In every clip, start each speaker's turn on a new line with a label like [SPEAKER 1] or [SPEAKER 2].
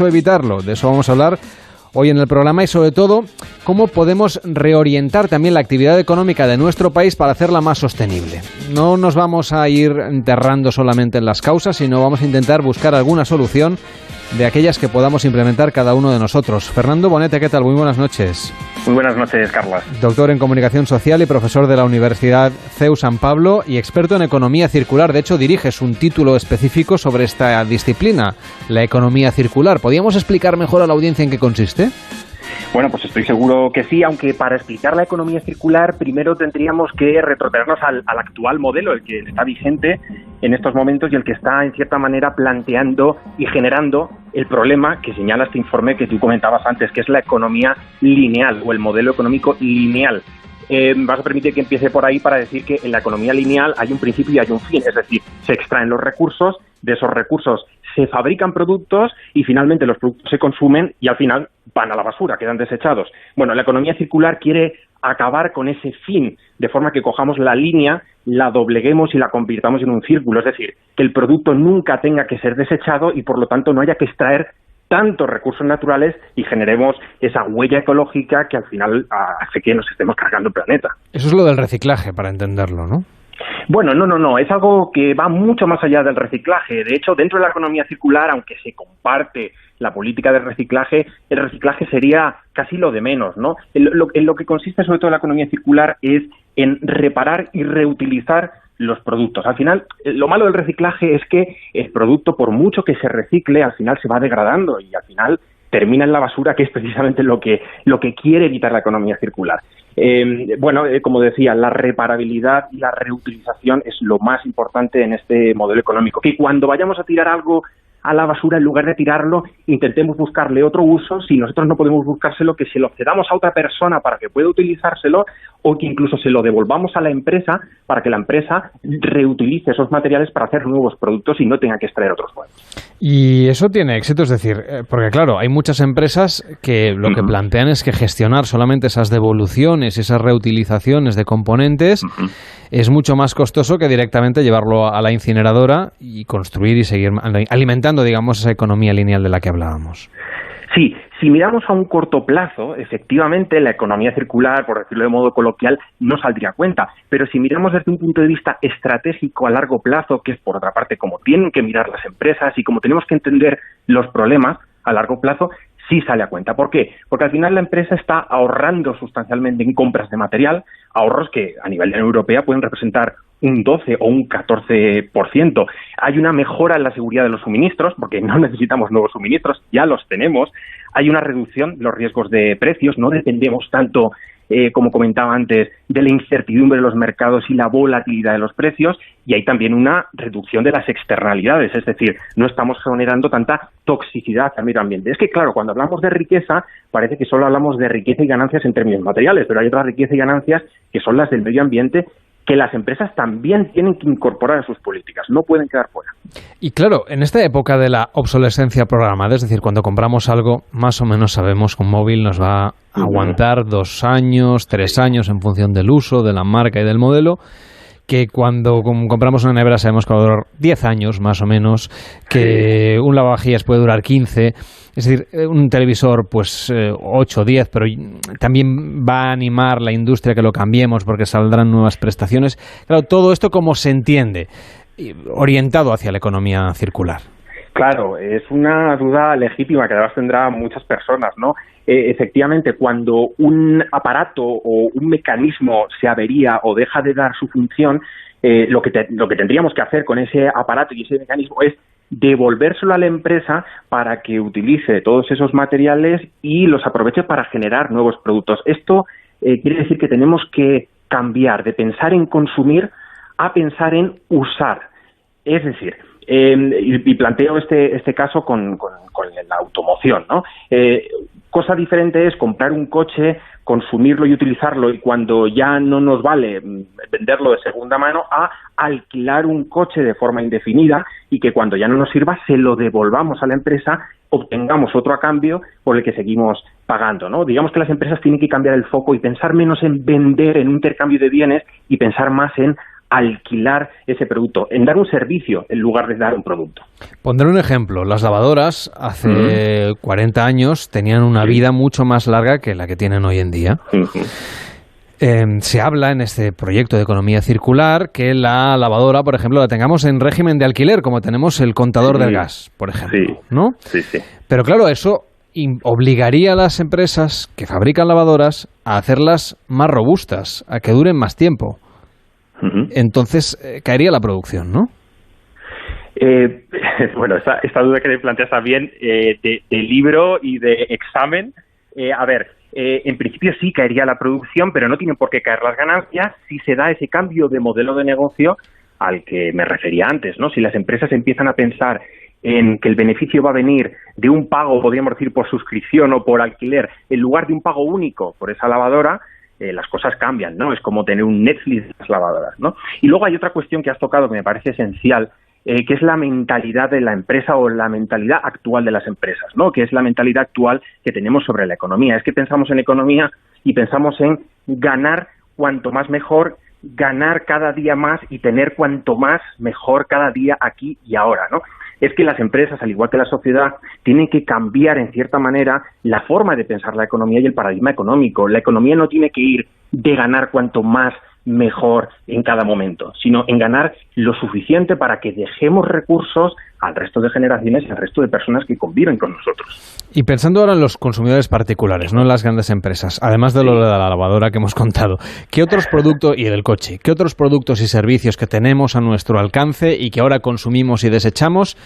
[SPEAKER 1] evitarlo? De eso vamos a hablar hoy en el programa y sobre todo cómo podemos reorientar también la actividad económica de nuestro país para hacerla más sostenible. No nos vamos a ir enterrando solamente en las causas, sino vamos a intentar buscar alguna solución de aquellas que podamos implementar cada uno de nosotros. Fernando Bonete, ¿qué tal? Muy buenas noches.
[SPEAKER 2] Muy buenas noches, Carlos.
[SPEAKER 1] Doctor en Comunicación Social y profesor de la Universidad CEU San Pablo y experto en economía circular. De hecho, diriges un título específico sobre esta disciplina, la economía circular. ¿Podríamos explicar mejor a la audiencia en qué consiste?
[SPEAKER 2] Bueno, pues estoy seguro que sí, aunque para explicar la economía circular primero tendríamos que retrotraernos al actual modelo, el que está vigente en estos momentos y el que está en cierta manera planteando y generando el problema que señala este informe que tú comentabas antes, que es la economía lineal o el modelo económico lineal. Vas a permitir que empiece por ahí para decir que en la economía lineal hay un principio y hay un fin, es decir, se extraen los recursos, de esos recursos se fabrican productos y finalmente los productos se consumen y al final van a la basura, quedan desechados. Bueno, la economía circular quiere acabar con ese fin, de forma que cojamos la línea, la dobleguemos y la convirtamos en un círculo, es decir, que el producto nunca tenga que ser desechado y por lo tanto no haya que extraer tantos recursos naturales y generemos esa huella ecológica que al final hace que nos estemos cargando el planeta.
[SPEAKER 1] Eso es lo del reciclaje, para entenderlo, ¿no?
[SPEAKER 2] Bueno, no, es algo que va mucho más allá del reciclaje. De hecho, dentro de la economía circular, aunque se comparte la política de reciclaje, el reciclaje sería casi lo de menos, ¿no? En lo que consiste sobre todo la economía circular es en reparar y reutilizar los productos. Al final, lo malo del reciclaje es que el producto, por mucho que se recicle, al final se va degradando y al final termina en la basura, que es precisamente lo que quiere evitar la economía circular. Como decía, la reparabilidad y la reutilización es lo más importante en este modelo económico. Que cuando vayamos a tirar algo a la basura, en lugar de tirarlo, intentemos buscarle otro uso. Si nosotros no podemos buscárselo, que se lo cedamos a otra persona para que pueda utilizárselo, o que incluso se lo devolvamos a la empresa para que la empresa reutilice esos materiales para hacer nuevos productos y no tenga que extraer otros nuevos.
[SPEAKER 1] Y eso tiene éxito, es decir, porque claro, hay muchas empresas que lo que plantean es que gestionar solamente esas devoluciones, esas reutilizaciones de componentes es mucho más costoso que directamente llevarlo a la incineradora y construir y seguir alimentando, digamos, esa economía lineal de la que hablábamos.
[SPEAKER 2] Sí, si miramos a un corto plazo, efectivamente la economía circular, por decirlo de modo coloquial, no saldría a cuenta. Pero si miramos desde un punto de vista estratégico a largo plazo, que es por otra parte como tienen que mirar las empresas y como tenemos que entender los problemas a largo plazo, sí sale a cuenta. ¿Por qué? Porque al final la empresa está ahorrando sustancialmente en compras de material, ahorros que a nivel de la Unión Europea pueden representar un 12 o un 14%. Hay una mejora en la seguridad de los suministros, porque no necesitamos nuevos suministros, ya los tenemos. Hay una reducción de los riesgos de precios, no dependemos tanto, como comentaba antes, de la incertidumbre de los mercados y la volatilidad de los precios, y hay también una reducción de las externalidades, es decir, no estamos generando tanta toxicidad al medio ambiente. Es que, claro, cuando hablamos de riqueza, parece que solo hablamos de riqueza y ganancias en términos materiales, pero hay otras riquezas y ganancias que son las del medio ambiente, que las empresas también tienen que incorporar a sus políticas, no pueden quedar fuera.
[SPEAKER 1] Y claro, en esta época de la obsolescencia programada, es decir, cuando compramos algo, más o menos sabemos que un móvil nos va a aguantar 2 años, 3 años en función del uso, de la marca y del modelo, que cuando compramos una nevera sabemos que va a durar 10 años más o menos, que un lavavajillas puede durar 15, es decir, un televisor pues 8 o 10, pero también va a animar la industria que lo cambiemos porque saldrán nuevas prestaciones. Claro, todo esto como se entiende, orientado hacia la economía circular.
[SPEAKER 2] Claro, es una duda legítima que además tendrá muchas personas, ¿no? Efectivamente, cuando un aparato o un mecanismo se avería o deja de dar su función, lo que tendríamos que hacer con ese aparato y ese mecanismo es devolvérselo a la empresa para que utilice todos esos materiales y los aproveche para generar nuevos productos. Esto quiere decir que tenemos que cambiar de pensar en consumir a pensar en usar. Es decir, y planteo este caso con la automoción, ¿no? Cosa diferente es comprar un coche, consumirlo y utilizarlo y cuando ya no nos vale venderlo de segunda mano, a alquilar un coche de forma indefinida y que cuando ya no nos sirva se lo devolvamos a la empresa, obtengamos otro a cambio por el que seguimos pagando, ¿no? Digamos que las empresas tienen que cambiar el foco y pensar menos en vender, en un intercambio de bienes y pensar más en alquilar ese producto, en dar un servicio en lugar de dar un producto.
[SPEAKER 1] Pondré un ejemplo. Las lavadoras hace 40 años tenían una vida mucho más larga que la que tienen hoy en día. Se habla en este proyecto de economía circular que la lavadora, por ejemplo, la tengamos en régimen de alquiler, como tenemos el contador del gas, por ejemplo, ¿no?
[SPEAKER 2] Sí.
[SPEAKER 1] Pero claro, eso obligaría a las empresas que fabrican lavadoras a hacerlas más robustas, a que duren más tiempo. Entonces caería la producción, ¿no?
[SPEAKER 2] Bueno, esta duda que te planteas también de libro y de examen. En principio sí caería la producción, pero no tienen por qué caer las ganancias si se da ese cambio de modelo de negocio al que me refería antes, ¿no? Si las empresas empiezan a pensar en que el beneficio va a venir de un pago, podríamos decir, por suscripción o por alquiler, en lugar de un pago único por esa lavadora, las cosas cambian, ¿no? Es como tener un Netflix de las lavadoras, ¿no? Y luego hay otra cuestión que has tocado que me parece esencial, que es la mentalidad de la empresa o la mentalidad actual de las empresas, ¿no? Que es la mentalidad actual que tenemos sobre la economía. Es que pensamos en economía y pensamos en ganar cuanto más mejor, ganar cada día más y tener cuanto más mejor cada día aquí y ahora, ¿no? Es que las empresas, al igual que la sociedad, tienen que cambiar en cierta manera la forma de pensar la economía y el paradigma económico. La economía no tiene que ir de ganar cuanto más mejor en cada momento, sino en ganar lo suficiente para que dejemos recursos al resto de generaciones y al resto de personas que conviven con nosotros.
[SPEAKER 1] Y pensando ahora en los consumidores particulares, no en las grandes empresas, además de lo de la lavadora que hemos contado, ¿qué otros productos, y del coche, qué otros productos y servicios que tenemos a nuestro alcance y que ahora consumimos y desechamos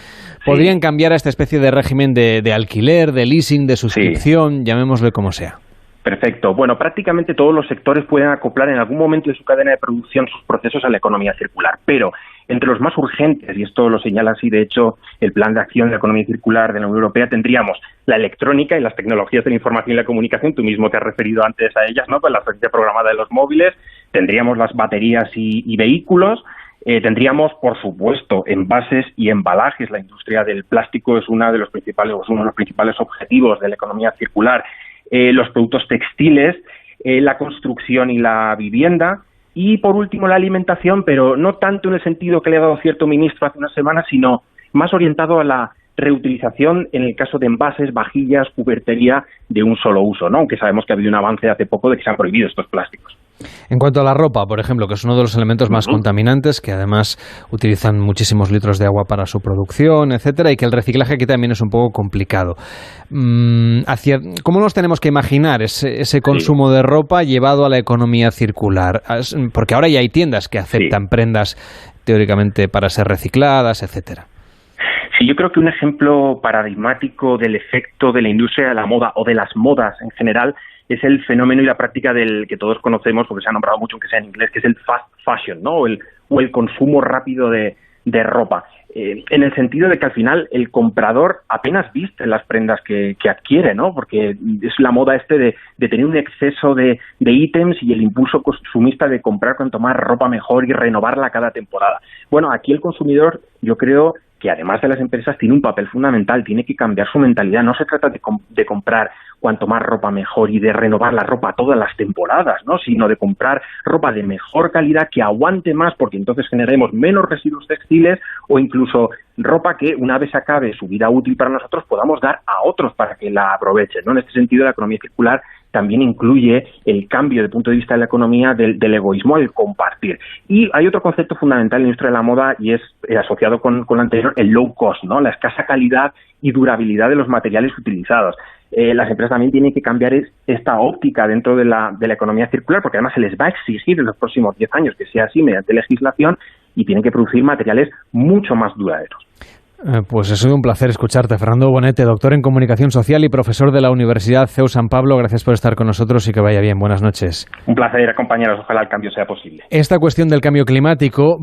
[SPEAKER 1] podrían cambiar a esta especie de régimen de alquiler, de leasing, de suscripción, llamémosle como sea?
[SPEAKER 2] Perfecto. Bueno, prácticamente todos los sectores pueden acoplar en algún momento de su cadena de producción sus procesos a la economía circular, pero entre los más urgentes, y esto lo señala así, de hecho, el Plan de Acción de la Economía Circular de la Unión Europea, tendríamos la electrónica y las tecnologías de la información y la comunicación, tú mismo te has referido antes a ellas, ¿no? Pues la frecuencia programada de los móviles, tendríamos las baterías y vehículos, tendríamos, por supuesto, envases y embalajes. La industria del plástico es uno de los principales objetivos de la economía circular. Los productos textiles, la construcción y la vivienda, y por último la alimentación, pero no tanto en el sentido que le ha dado cierto ministro hace unas semanas, sino más orientado a la reutilización en el caso de envases, vajillas, cubertería de un solo uso, ¿no? Aunque sabemos que ha habido un avance hace poco de que se han prohibido estos plásticos.
[SPEAKER 1] En cuanto a la ropa, por ejemplo, que es uno de los elementos más contaminantes, que además utilizan muchísimos litros de agua para su producción, etcétera, y que el reciclaje aquí también es un poco complicado. ¿Cómo nos tenemos que imaginar ese consumo de ropa llevado a la economía circular? Porque ahora ya hay tiendas que aceptan prendas teóricamente para ser recicladas, etcétera.
[SPEAKER 2] Sí, yo creo que un ejemplo paradigmático del efecto de la industria de la moda o de las modas en general es el fenómeno y la práctica del que todos conocemos, porque se ha nombrado mucho, aunque sea en inglés, que es el fast fashion, ¿no? O el consumo rápido de ropa. En el sentido de que al final el comprador apenas viste las prendas que adquiere, ¿no? Porque es la moda de tener un exceso de ítems y el impulso consumista de comprar cuanto más ropa mejor y renovarla cada temporada. Bueno, aquí el consumidor, yo creo que además de las empresas tiene un papel fundamental, tiene que cambiar su mentalidad. No se trata de comprar cuanto más ropa mejor y de renovar la ropa todas las temporadas, ¿no? Sino de comprar ropa de mejor calidad que aguante más, porque entonces generaremos menos residuos textiles, o incluso ropa que una vez acabe su vida útil para nosotros podamos dar a otros para que la aprovechen, ¿no? En este sentido, la economía circular también incluye el cambio de punto de vista de la economía del egoísmo al compartir. Y hay otro concepto fundamental en la industria de la moda y es asociado con lo anterior, el low cost, ¿no? La escasa calidad y durabilidad de los materiales utilizados. Las empresas también tienen que cambiar esta óptica dentro de la economía circular, porque además se les va a exigir en los próximos 10 años que sea así mediante legislación, y tienen que producir materiales mucho más duraderos.
[SPEAKER 1] Pues ha sido un placer escucharte, Fernando Bonete, doctor en Comunicación Social y profesor de la Universidad CEU San Pablo. Gracias por estar con nosotros y que vaya bien. Buenas noches.
[SPEAKER 2] Un placer, compañeros. Ojalá el cambio sea posible.
[SPEAKER 1] Esta cuestión del cambio climático